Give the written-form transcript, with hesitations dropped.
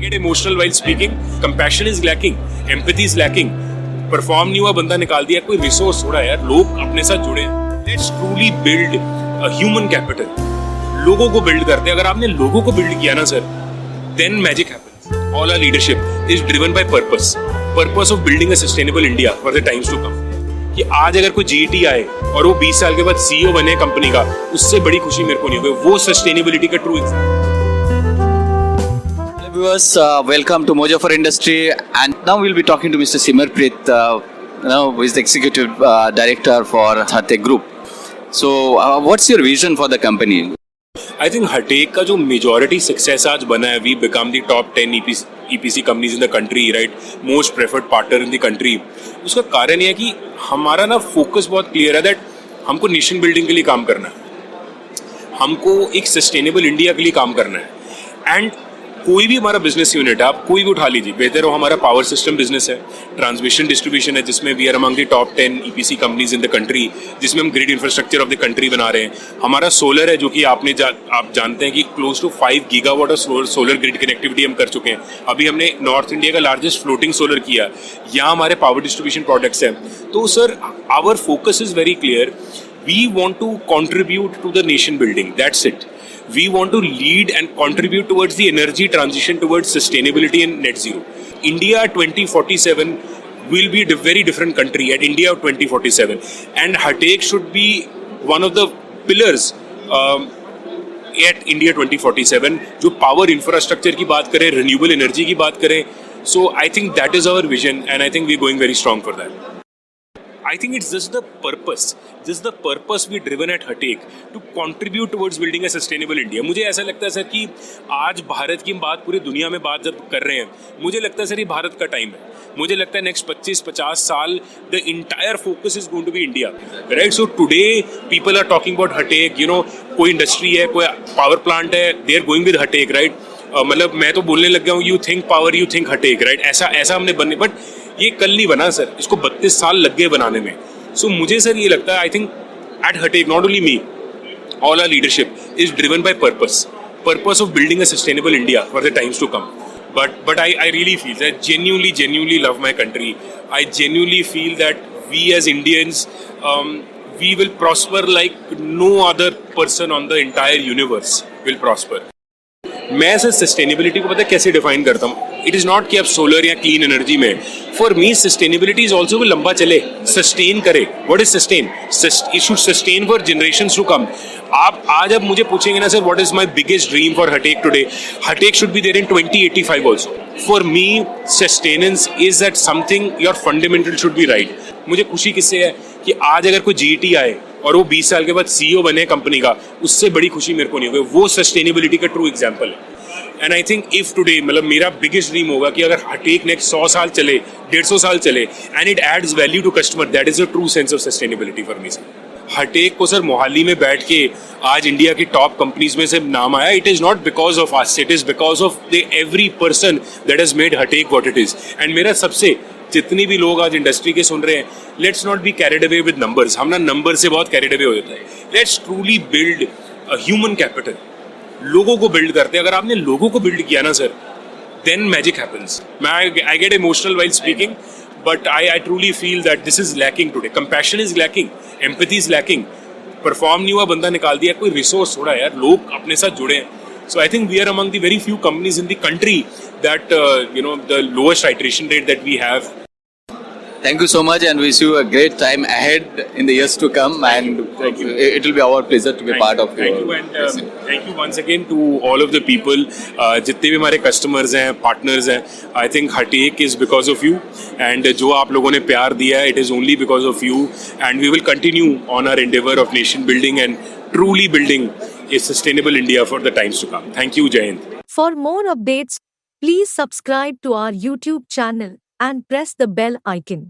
get emotional while speaking. Compassion is lacking, empathy is lacking. Perform नहीं हुआ बंदा निकाल दिया, कोई रिसोर्स थोड़ा यार, लोग अपने साथ जुड़े। Let's truly build human capital. लोगों को बिल्ड करते हैं, अगर आपने लोगों को बिल्ड किया ना sir, then magic happens. All our leadership is driven by purpose of building a sustainable India for the times to come. कि आज अगर कोई जीटी आए और वो 20 साल के बाद सीईओ बने कंपनी का, उससे बड़ी खुशी मेरे को नहीं होगी। वो सस्टेनेबिलिटी का true example. Viewers, welcome to Mojo for Industry, and now we'll be talking to Mr. Simarpreet, who is the Executive Director for Hatek Group. So, what's your vision for the company? I think Hatek का जो majority success आज बना है, we become the top 10 EPC companies in the country, right? Most preferred partner in the country. उसका कारण यह है कि हमारा ना focus बहुत clear है that हमको nation building के लिए काम करना है, हमको एक sustainable India के लिए काम करना है। And कोई भी हमारा बिजनेस यूनिट है, आप कोई भी उठा लीजिए, बेहतर हो हमारा पावर सिस्टम बिजनेस है, ट्रांसमिशन डिस्ट्रीब्यूशन है, जिसमें we are among the top 10 EPC companies in the country, जिसमें हम grid infrastructure of the country बना रहे हैं। हमारा सोलर है, जो कि आप जानते हैं कि close to 5 gigawatt of solar grid connectivity हम कर चुके हैं। अभी हमने नॉर्थ इंडिया का लार्जेस्ट फ्लोटिंग सोलर किया। यहाँ हमारे पावर डिस्ट्रीब्यूशन प्रोडक्ट्स हैं। तो sir, our focus is very clear. We want to contribute to the nation building, that's it. We want to lead and contribute towards the energy transition towards sustainability and net zero. India 2047 will be a very different country at India 2047, and Hatek should be one of the pillars at India 2047. जो power infrastructure की बात करें, renewable energy की बात करें, so I think that is our vision, and I think we're going very strong for that. I think it's just the purpose we driven at Hatek to contribute towards building a sustainable India. मुझे ऐसा लगता है sir कि आज भारत की बात पूरी दुनिया में बात जब कर रहे हैं, मुझे लगता है सर ये भारत का टाइम है। मुझे लगता है नेक्स्ट 25-50 साल the entire focus is going to be India, right? So today people are talking about Hatek, you know, कोई इंडस्ट्री है, कोई पावर प्लांट है, they are going with Hatek, right? मतलब मैं तो बोलने लग गया हूँ, you think power, you think Hatek, right? ऐसा हमने बनने, बट ये कल नहीं बना सर, इसको 32 साल लग गए बनाने में। सो मुझे सर ये लगता है, I think at Hatek, not only me, all our leadership is driven by purpose of building a sustainable India for the times to come. But I really feel, I genuinely love my country. I genuinely feel that we as Indians, we will prosper like no other person on the entire universe will prosper. मैं sir sustainability को पता है कैसे define करता हूँ. It is not कि आप solar या क्लीन एनर्जी में. For me sustainability is also लंबा चले, सस्टेन करे. What is sustain? It should sustain for generations to come. आप आज अब मुझे पूछेंगे ना sir, what is my biggest dream for Hatek today? Hatek should be there in 2085 also. For me sustenance is that something your fundamental should be right. मुझे खुशी किससे है कि आज अगर कोई जीटी आए और वो 20 साल के बाद सीईओ बने कंपनी का, उससे बड़ी खुशी मेरे को नहीं होगी. वो सस्टेनेबिलिटी का ट्रू एग्जांपल है. And I think if today, मतलब मेरा बिगेस्ट ड्रीम होगा कि अगर Hatek नेक्स्ट 100 साल चले, 150 साल चले, and it adds value to customer, that is a true sense of sustainability for me sir. Hatek को सर मोहाली में बैठ के आज इंडिया की टॉप कंपनीज में से नाम आया. It is not because of us, it is because of the every person that has made Hatek what it is. And मेरा सबसे, जितनी भी लोग आज इंडस्ट्री के सुन रहे हैं, let's not be carried away with numbers. हम ना नंबर से बहुत कैरिड अवे हो जाता है. Let's truly build a human capital. लोगों को बिल्ड करते हैं, अगर आपने लोगों को बिल्ड किया ना sir, then magic happens. I get emotional while speaking, but I truly feel that this is lacking today. Compassion is lacking, empathy is lacking. Perform नहीं हुआ बंदा निकाल दिया, कोई रिसोर्स थोड़ा यार, लोग अपने साथ जुड़े हैं. So I think we are among the very few companies in the country that the lowest iteration rate that we have. Thank you so much, and wish you a great time ahead in the years to come. And it will be our pleasure to be part of. Thank you, and thank you once again to all of the people. जितने भी हमारे customers हैं, partners हैं, I think Hatek is because of you. And जो आप लोगों ने प्यार दिया है, it is only because of you. And we will continue on our endeavor of nation building and truly building a sustainable India for the times to come. Thank you, Jai Hind. For more updates, please subscribe to our YouTube channel and press the bell icon.